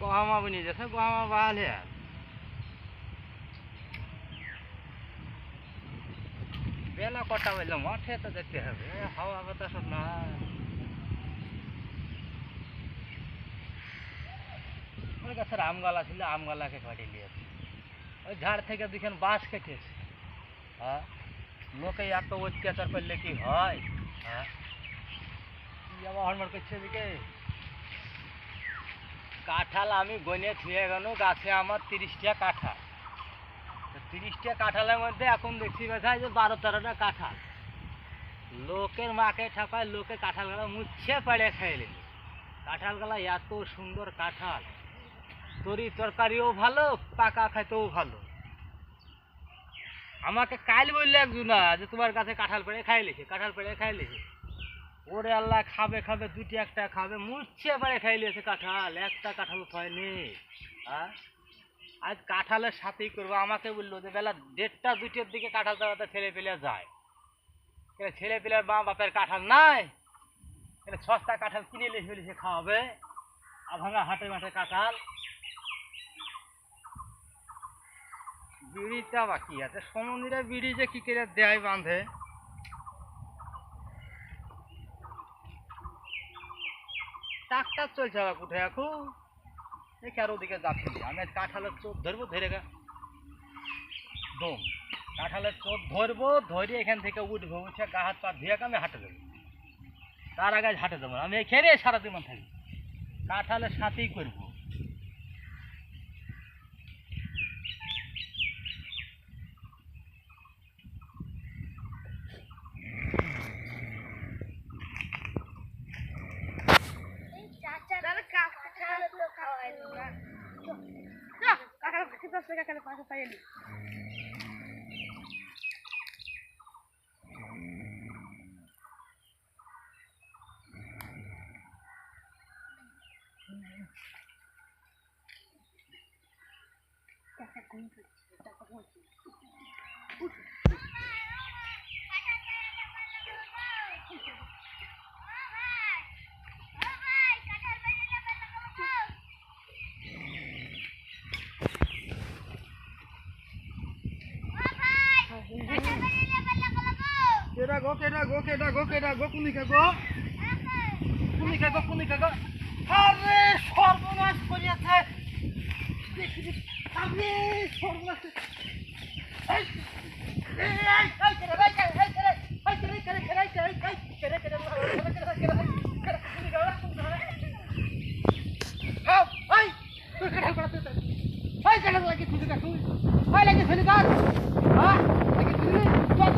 গহমা বনি যাচ্ছে, গহমা বাহালে বেলা কটা বললো মাঠে তো যেতে হবে, হাওয়া বাতাস না। ওই গাছের আম গালা ছিল, আম গালাকে কাটিয়ে নিয়েছে। ওই ঝাড় থেকে দুখান বাঁশ কেটেছে। হ্যাঁ, লোকে এত অত্যাচার করলে কি হয়? হ্যাঁ, কি আবার হড়মড় করছে এদিকে। কাঁঠাল আমি গনে থুয়ে গেল, গাছে আমার 30টা কাঁঠাল। 30টা কাঁঠালের মধ্যে এখন দেখছি বেছা যে 12-13টা কাঁঠাল। লোকের মাকে ঠাপায়, লোকে কাঁঠাল গালা মুচ্ছে পাড়ে খেয়ে নিল। কাঁঠাল গালা এত সুন্দর কাঁঠাল, তরি তরকারিও ভালো, পাকা খাইতেও ভালো। আমাকে কাল বললে একজনা যে তোমার কাছে কাঁঠাল পেড়ে খাই লিখে, কাঁঠাল পেড়ে খাই লিখে। ওরে আল্লাহ, খাবে খাবে দুটি একটা খাবে, মুচ্ছে পাড়ে খাই লিয়েছে কাঁঠাল, একটা কাঁঠাল হয়নি। হ্যাঁ, আজ কাঁঠালের সাথেই করবো। আমাকে বললো যে বেলা 1:30-2টার দিকে কাঁঠাল তাড়াতে ছেলে পেলে যায়। ছেলে পেলের মা বাপের কাঁঠাল নাই, সস্তা কাঁঠাল কিনে এলে ফেলে খাওয়াবে। ভাঙা হাটে মাঠে কাঁঠাল। বিড়িটা বাকি আছে, সমুদ্রে বিড়ি যে কি করে দেয় বাঁধে। ট্রাক্টার চলছে আবার কোথায় এখন, দেখি আর ওদিকে যাচ্ছি। আমি কাঁঠালের চোখ ধরবো, ধরে দম কাঁঠালের চোখ ধরবো, ধরে এখান থেকে উঠবো, উঠে গা হাত পা ধুয়ে আমি হাঁটে দেবো। তার আগে হাঁটে দেবো আমি, এখানে সারা জীবন থাকি কাঁঠালের সাথেই করবো। কেডা গো, কেডা গো, কেডা গো, কেডা গো, কুনিকা গো, কুনিকা গো, কুনিকা গো। আরে সর্বনাশ করিয়াছে, দেখি আরে সর্বনাশ। এই এই এই কেডা ভাই, এই কেডা, এই কেডা, কেডা, কেডা, কেডা, কেডা, কেডা, কেডা, কুনিকা গো, কুনিকা গো। এই তুই কেডা করতে, এই কেডা লাগি তুই, তুই লাগি ফেলি কাট। হ্যাঁ, লাগি তুই যত